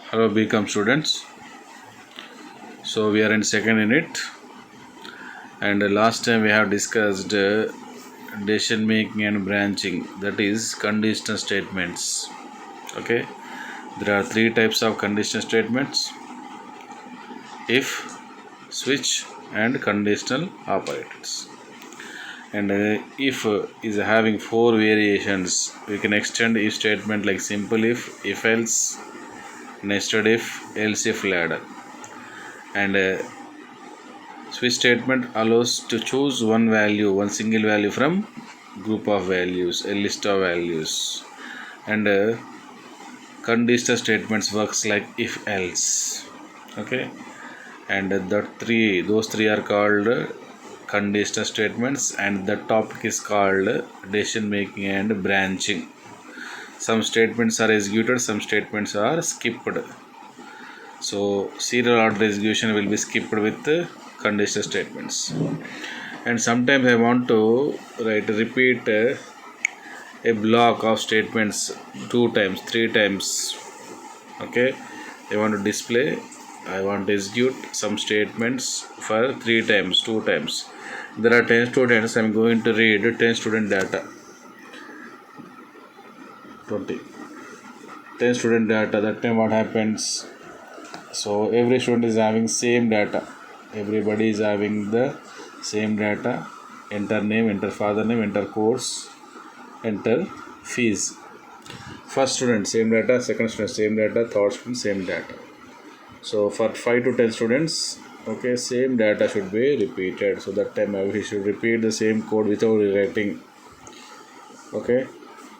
Hello BCom students. So we are in second unit, and last time we have discussed decision making and branching, that is conditional statements. Okay, there are three types of conditional statements: if, switch, and conditional operators. And if is having four variations. We can extend if statement like simple if else, nested if, else if ladder. And switch statement allows to choose one single value from group of values, a list of values. And conditional statements works like if else. Okay, and those three are called conditional statements, and the topic is called decision making and branching. Some statements are executed, some statements are skipped. So serial order execution will be skipped with conditional statements. And sometimes I want to repeat a block of statements 2 times, 3 times. Okay, I want to display, I want to execute some statements for 3 times, 2 times. There are 10 students. I am going to read 10 student data. 20 10 student data. That time what happens? So every student is having same data. Everybody is having the same data. Enter name, enter father name, enter course, enter fees. First student same data, second student same data, third student same data. So for 5 to 10 students, okay, same data should be repeated. So that time we should repeat the same code without rewriting. Okay,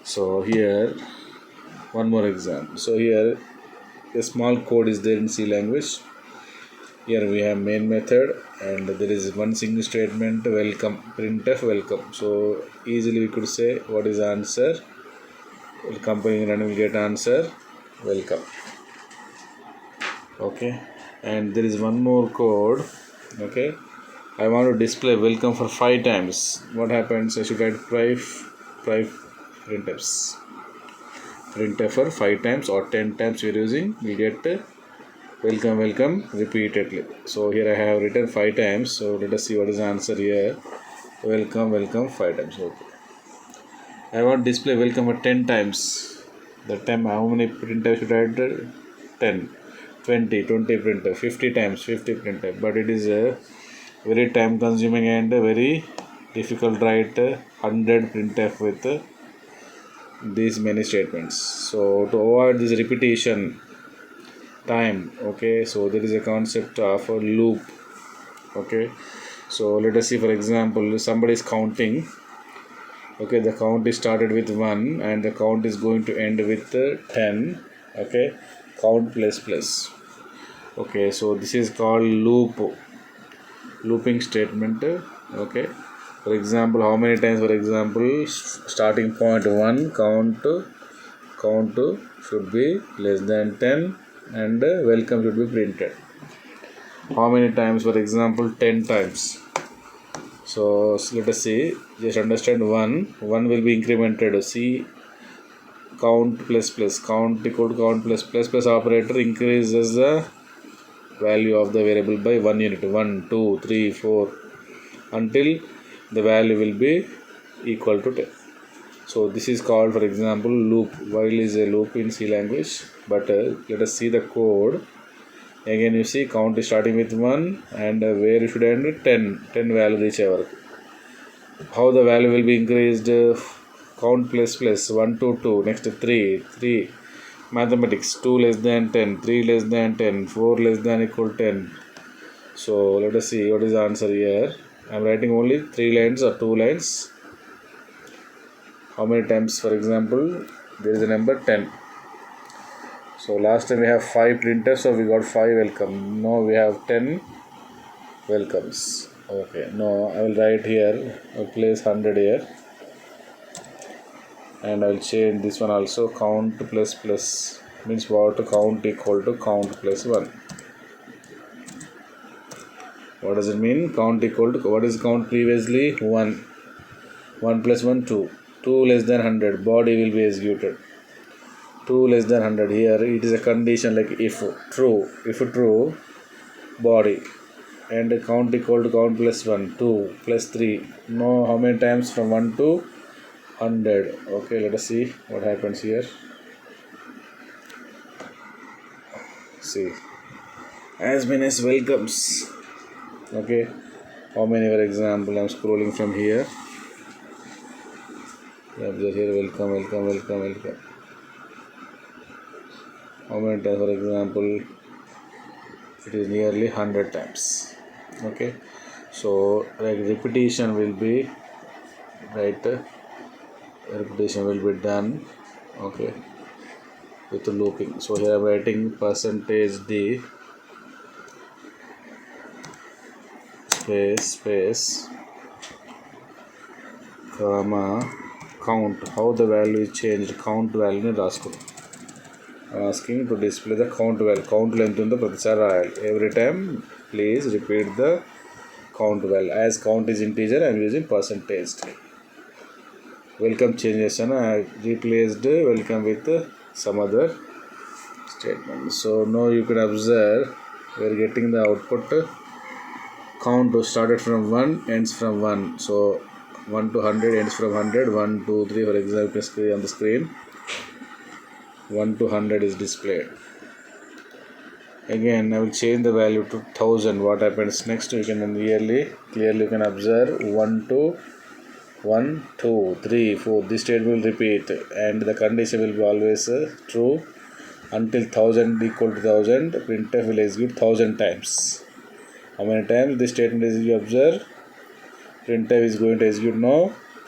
so here one more example. So here a small code is there in C language. Here we have main method, and there is one single statement, welcome, printf welcome. So easily we could say what is the answer. Company run will get answer welcome. Okay, and there is one more code. Okay, I want to display welcome for 5 times. What happens? I should write printf for 5 times or 10 times we are using. We get welcome repeatedly. So here I have written 5 times. So let us see what is the answer here. Welcome 5 times. Okay, I want to display welcome for 10 times. That time how many printf should I write? 10, 20 printf, 50 times 50 printf. But it is a very time consuming and very difficult to write 100 printf with these many statements. So to avoid this repetition time, okay, so there is a concept of a loop. Okay, so let us see, for example, somebody is counting. Okay, the count is started with 1 and the count is going to end with 10. Okay, count plus. Okay, so this is called looping statement. Okay, for example, how many times? For example, starting point 1, count should be less than 10, and welcome should be printed. How many times? For example, 10 times. So let us see, just understand 1 will be incremented. See, count plus, count equal to count plus operator increases the value of the variable by 1 unit, 1, 2, 3, 4, until the value will be equal to 10. So this is called, for example, loop. While is a loop in C language, but let us see the code. Again, you see count is starting with 1 and where you should end 10 value reach ever. How the value will be increased? Count plus 1 to 2, next 3, mathematics, 2 less than 10, 3 less than 10, 4 less than equal 10. So let us see what is the answer here. I am writing only 3 lines or 2 lines. How many times? For example, there is a number 10. So last time we have 5 printers, so we got 5 welcome. Now we have 10 welcomes. Okay, no, I will write here, I will place 100 here, and I will change this one also. Count plus means what? Count equal to count plus 1. What does it mean? Count equal to, what is count previously? 1. 1 plus 1, 2. 2 less than 100, body will be executed. 2 less than 100. Here it is a condition like if true body, and count equal to count plus 1, 2 plus 3. Know how many times from 1 to 100. Okay, let us see what happens here. See, as many as welcomes. Okay, how many, for example, I'm scrolling from here. Here welcome. How many times, for example, it is nearly 100 times. Okay, so like repetition will be right, repetition will be done, okay, with looping. So here I'm writing percentage d space comma count. How the value is changed, count value ni రాసుకుంటాం. Asking to display the count value. Count length ఉందో ప్రతిసారి రాయాలి. Every time please repeat the count value. As count is integer, I am using percentage. Welcome change చేస్తాను. I replaced welcome with some other statement. So now you can observe we are getting the output. Count started from 1, ends from 1. So 1 to 100 ends from 100. 1, 2, 3, for example, on the screen 1 to 100 is displayed. Again I will change the value to 1000. What happens next? You can clearly you can observe 1 to 1, 2, 3, 4. This statement will repeat and the condition will be always true until 1000 equal to 1000. Printf will execute 1000 times. How many times this statement is, you observe, printf is going to execute now.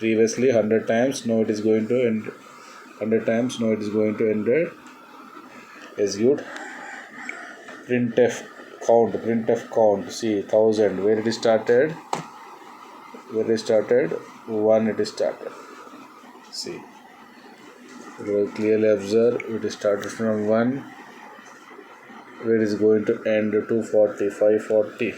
Previously 100 times, now it is going to end 100 times, now it is going to enter execute printf count. See 1000, where it is started, 1 it is started. See, you will clearly observe it is started from 1, where it is going to end 240, 540.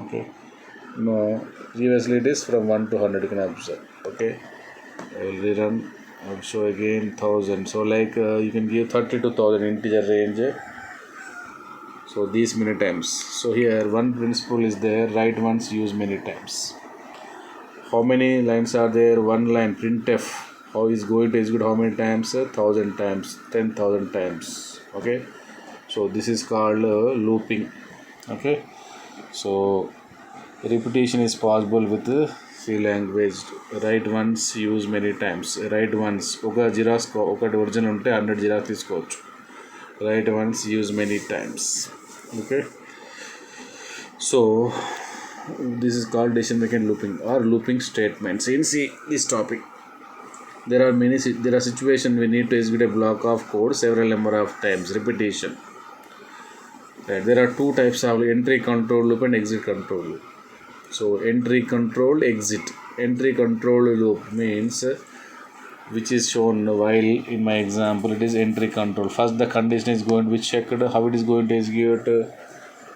Okay, no, previously it is from 1 to 100, you can observe. Okay, I will rerun. I will show again 1000. So like you can give 30 to 1000 integer range. So these many times. So here one principle is there, write once, use many times. How many lines are there? One line. Printf how is going to execute how many times? 1000 times, 10,000 times. Okay, so this is called looping. Okay, so repetition is possible with C language. Write once, use many times. Write once, ఒక xerox ఒకటి original ఉంటే 100 xerox తీసుకోవచ్చు. Write once, use many times. Okay, so this is called decision making looping or looping statements. In C, this topic there are situations we need to execute a block of code several number of times. Repetition. Right, there are two types of entry control loop and exit control loop. So entry control, exit. Entry control loop means which is shown while in my example it is entry control. First the condition is going to be checked, how it is going to execute.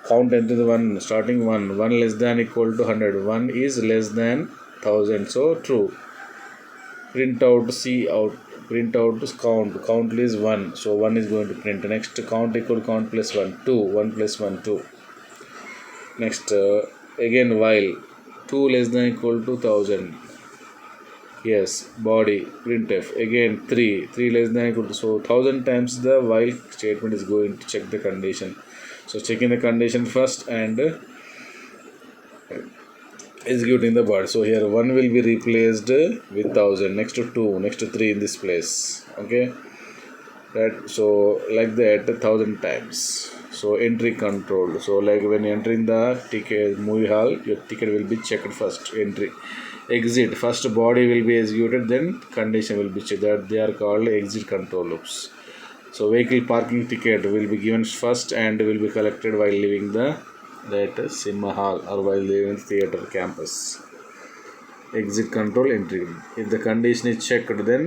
Count into the 1, starting 1 less than equal to 100, 1 is less than 1000, so true. Print out count is 1, so 1 is going to print. Next count equal to count plus 1, 2, 1 plus 1, 2. Next again while 2 less than equal to 1000, yes, body printf again 3 less than equal to, so 1000 times the while statement is going to check the condition. So checking the condition first and executing the body. So here 1 will be replaced with 1000, next to 2, next to 3 in this place. Okay, that, so like that 1000 times. So entry control, so like when entering the ticket movie hall, your ticket will be checked first. Entry. Exit, first body will be executed, then condition will be checked. That they are called exit control loops. So vehicle parking ticket will be given first and will be collected while leaving that cinema hall or while leaving theater campus. Exit control, entry. If the condition is checked, then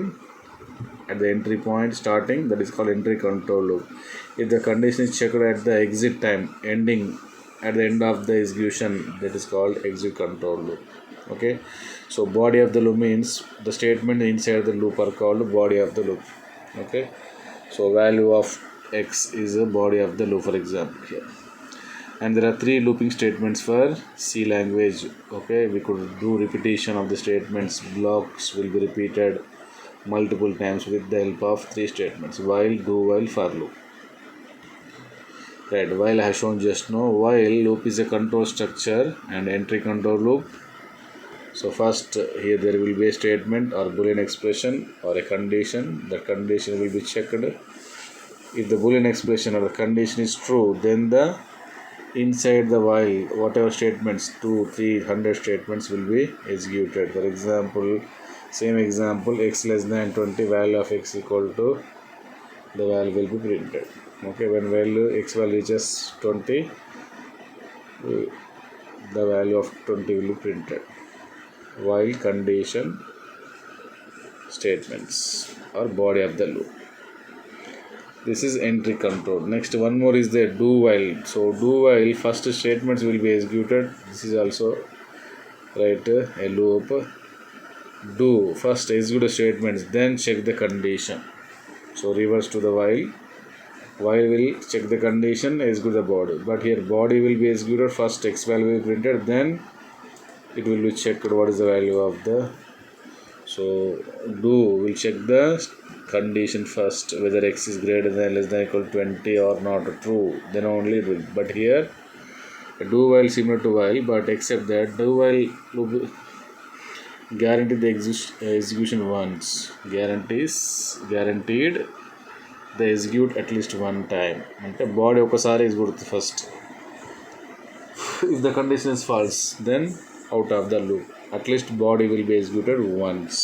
at the entry point starting, that is called entry control loop. If the condition is checked at the exit time ending at the end of the execution, that is called exit control loop. Okay, so body of the loop means the statement inside the loop are called body of the loop. Okay, so value of x is a body of the loop, for example here. And there are three looping statements for C language. Okay, we could do repetition of the statements. Blocks will be repeated multiple times with the help of three statements: while, do while, for loop. Right, while I have shown just now. While loop is a control structure and entry control loop. So first here there will be a statement or boolean expression or a condition. The condition will be checked. If the boolean expression or the condition is true, then the inside the while whatever statements 2 300 statements will be executed. For example, same example, x less than 20, value of x equal to, the value will be printed. Okay, when value x value reaches 20, the value of 20 will be printed. While condition statements or body of the loop. This is entry control. Next one more is the do while. So do while first statements will be executed. This is also right a loop. Do first execute statements, then check the condition. So reverse to the while. While will check the condition, execute the body. But here body will be executed first, x value will be printed, then it will be checked what is the value of the. So do will check the condition first, whether x is greater than less than equal to 20 or not true, then only it will. But here do while similar to while, but except that do while loop guarantee the execution once, guaranteed the execute at least one time. అంటే body ఒకసారి execute first. If the condition is false, then out of the loop. At least body will be executed once.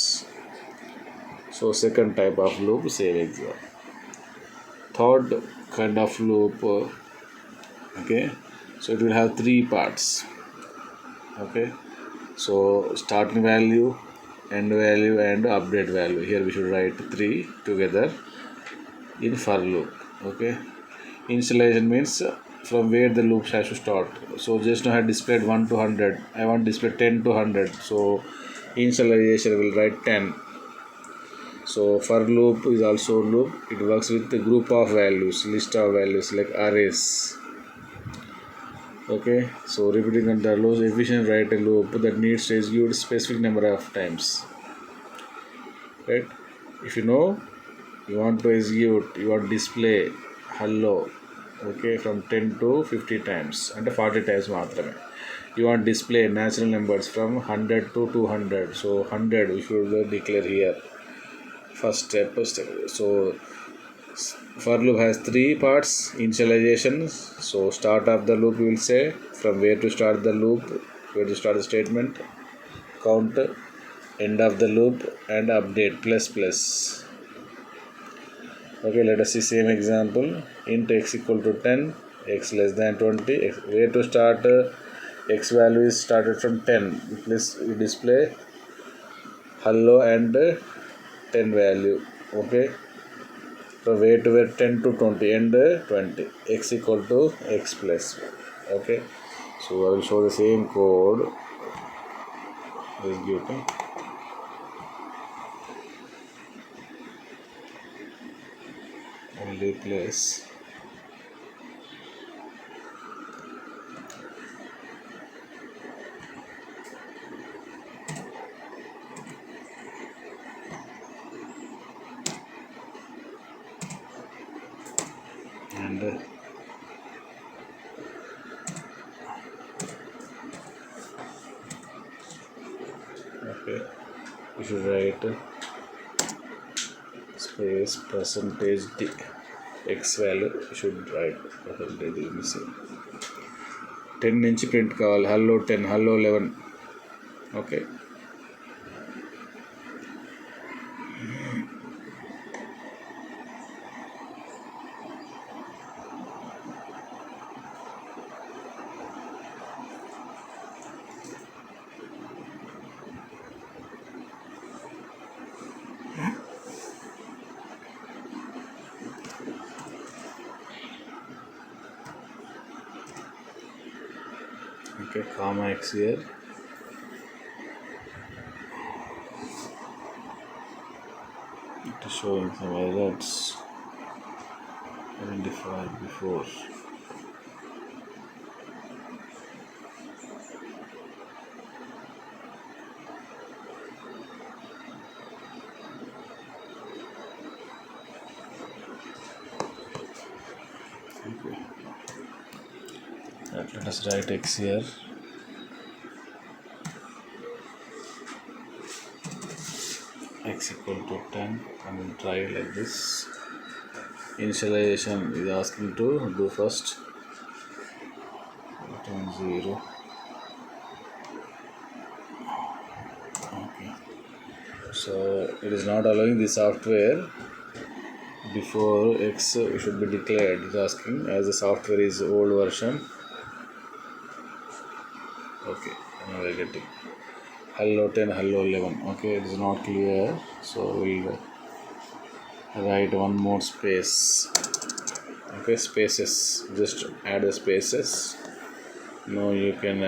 So second type of loop, same example. Third kind of loop, okay, so it will have three parts. Okay, so starting value, end value, and update value. Here we should write three together in for loop. Okay, initialization means from where the loop has to start. So just now I had displayed 1 to 100, I want to display 10 to 100, so initialization will write 10. So for loop is also loop. It works with the group of values, list of values like arrays. Okay, so repeating and the low efficient write a loop that needs to execute specific number of times. Right, if you know you want to execute, you want to display hello, okay, from 10 to 50 times and 40 times maatrame. You want to display natural numbers from 100 to 200, so 100 we should declare here first step. So for loop has three parts: initialization, so start of the loop you will say from where to start the loop, where to start the statement, count, end of the loop, and update plus. Okay, let us see same example. Int x equal to 10, x less than 20. Where to start? X value is started from 10. Please display hello and 10 value. Okay, so where to where 10 to 20 and 20. X equal to x plus. Okay, so I will show the same code executing. And replace and okay, you should write space percentage d x value should write percentage is missing. 10 నుంచి print కావాలి, hello 10, hello 11. Okay, okay, comma x here, it is showing some errors identified before. Okay. Let us write x here. X equal to 10 and we'll try like this. Initialization is asking to do first. Return 0. Okay. So it is not allowing the software before X should be declared. It is asking as the software is old version. Okay, now we are getting hello 10, hello 11. Okay, it is not clear, so we'll write one more space. Okay, spaces, just add the spaces. Now you can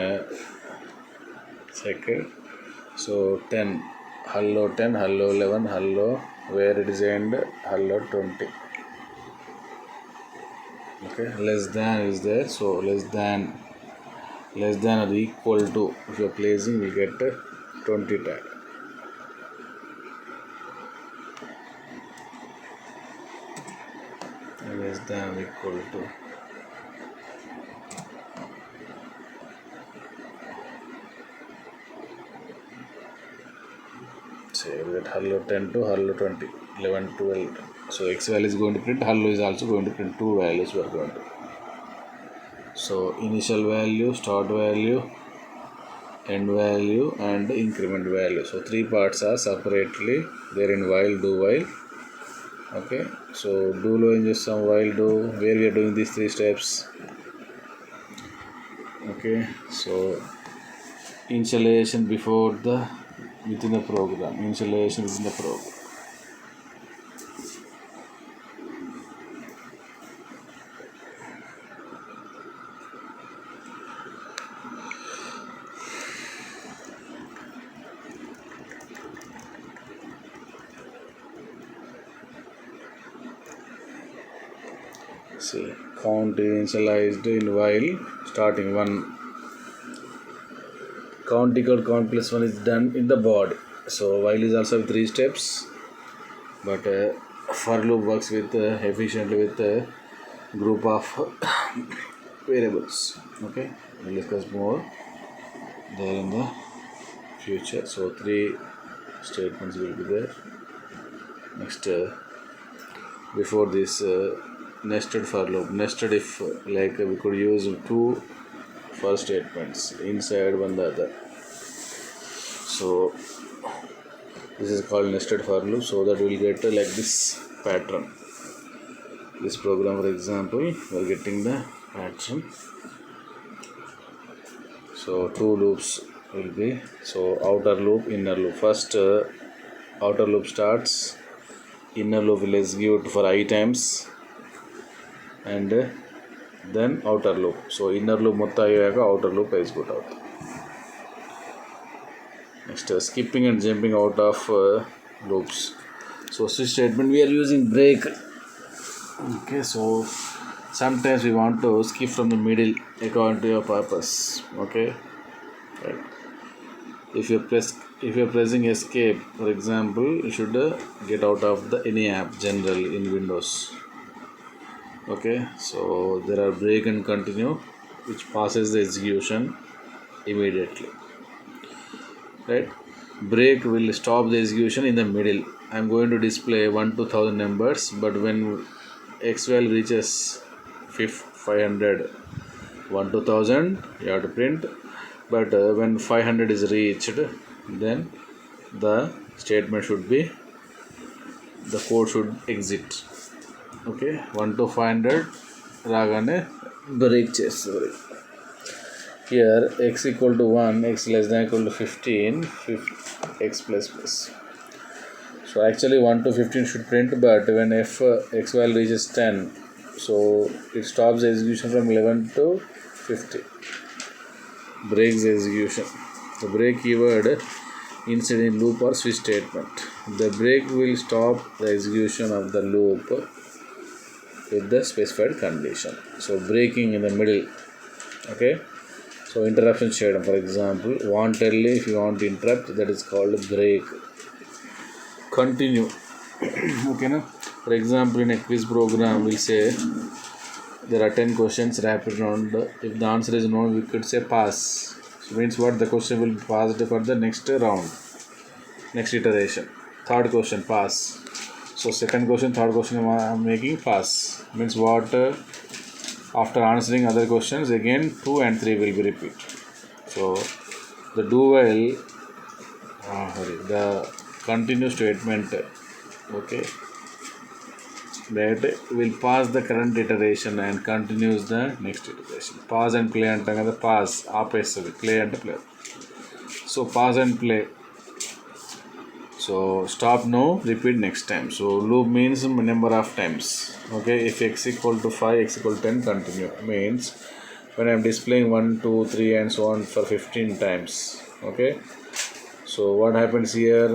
check it. So 10, hello 10, hello 11, hello, where it is end, hello 20. Okay, less than is there, so less than or equal to, if you are placing, we get 20 tag. Less than or equal to. Say we get hello 10 to hello 20, 11, 12. So x value is going to print, hello is also going to print, two values we are going to. So initial value, start value, end value and increment value. So three parts are separately there in while, do while. Okay, so do lo in just some while do, where we are doing these three steps. Okay, so initialization before the within the program, initialization within the program. See, count initialized in while starting one. Count equal count plus 1 is done in the body. So while is also with three steps, but for loop works with efficiently with a group of variables. Okay, we'll discuss more there in the future. So three statements will be there. Next, before this nested for loop, nested if like we could use two for statements inside one the other. So this is called nested for loop, so that we'll get like this pattern. This program, for example, we are getting the pattern. So two loops will be, so outer loop, inner loop. First outer loop starts, inner loop will execute for I times, and then outer loop. So inner loop motta ayyaga outer loop execute out. Next, skipping and jumping out of loops. So switch statement we are using break. Okay, so sometimes we want to skip from the middle according to your purpose. Okay, right. If you are pressing escape, for example, you should get out of the any app generally in Windows. Okay, so there are break and continue, which passes the execution immediately. Right, break will stop the execution in the middle. I am going to display 1 to 1000 numbers, but when x value reaches 500, 1 to 1000 you have to print, but when 500 is reached, then the statement should be, the code should exit. Okay, 1 to 500 రాగానే break చేస్తుంది. Here x equal to 1, x less than equal to 15, x plus plus. So actually 1 to 15 should print, but when x value reaches 10, so it stops the execution from 11 to 50, breaks the execution. The break keyword inside a loop or switch statement. The break will stop the execution of the loop with the specified condition. So breaking in the middle. Okay, so interruption చేయడం, for example wantedly if you want to interrupt, that is called break. Continue. Okay na? For example, in a quiz program we'll say there are 10 questions, rapid round. If the answer is no, we could say pass. So means what? The question will be passed for the next round, next iteration. Third question, pass. So second question, third question I'm making pass. Means what? After answering other questions, again 2 and 3 will be repeat. So the do while, the continue statement, okay, that will pass the current iteration and continues the next iteration. Pause and play అంటాం కదా, pass ఆపేస్తుంది, play అంటే play. So pass and play. So stop now, repeat next time. So loop means number of times. Okay, if x equal to 5, x equal to 10, continue. Means when I am displaying 1, 2, 3 and so on for 15 times. Okay, so what happens here?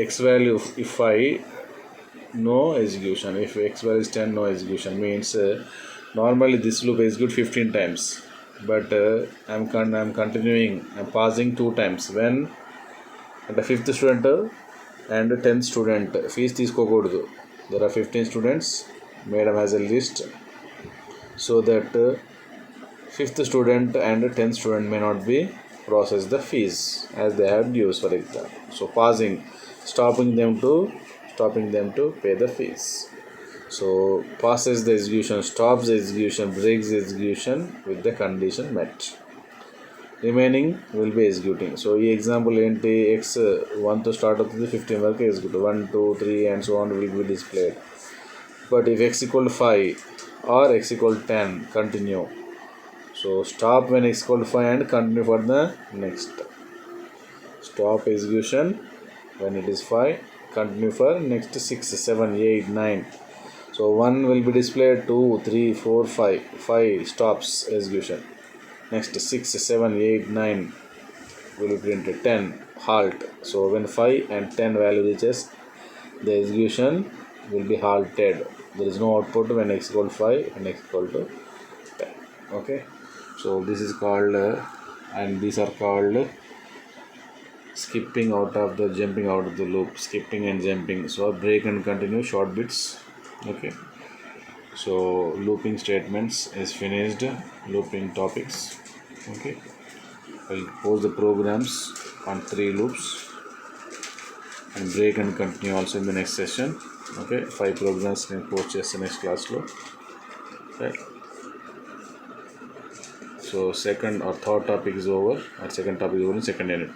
X value if 5, no execution. If x value is 10, no execution. Means normally this loop execute 15 times, but I'm continuing, I'm pausing 2 times when the 5th student and 10th student fees తీసుకోకూడదు. There are 15 students, madam has a list, so that 5th student and 10th student may not be process the fees as they have dues, for example. So pausing, stopping them to pay the fees. So passes the execution, stops the execution, breaks the execution with the condition met. Remaining will be executing. So ఈ example ఏంటి? X 1తో start అవుతుంది, 15 వరకు execute, 1, 2, 3 and so on will be displayed. But if x equal to 5 or x equal to 10, continue. So stop when x equal to 5 and continue for the next. Stop execution when it is 5, continue for next 6, 7, 8, 9. So 1 will be displayed, 2, 3, 4, 5. 5 stops execution. Next 6, 7, 8, 9 will be printed. 10 halt. So when 5 and 10 value reaches, the execution will be halted. There is no output when x equal to 5 and x equal to 10. Okay, so this is called and these are called skipping out of the, jumping out of the loop, skipping and jumping. So break and continue, short bits. Okay, so looping statements is finished, looping topics. Okay, I'll post the programs on 3 loops and break and continue also in the next session. Okay, 5 programs నేను post చేస్తాను next classలో. Right, so second or third topic is over, and second topic is over in second unit.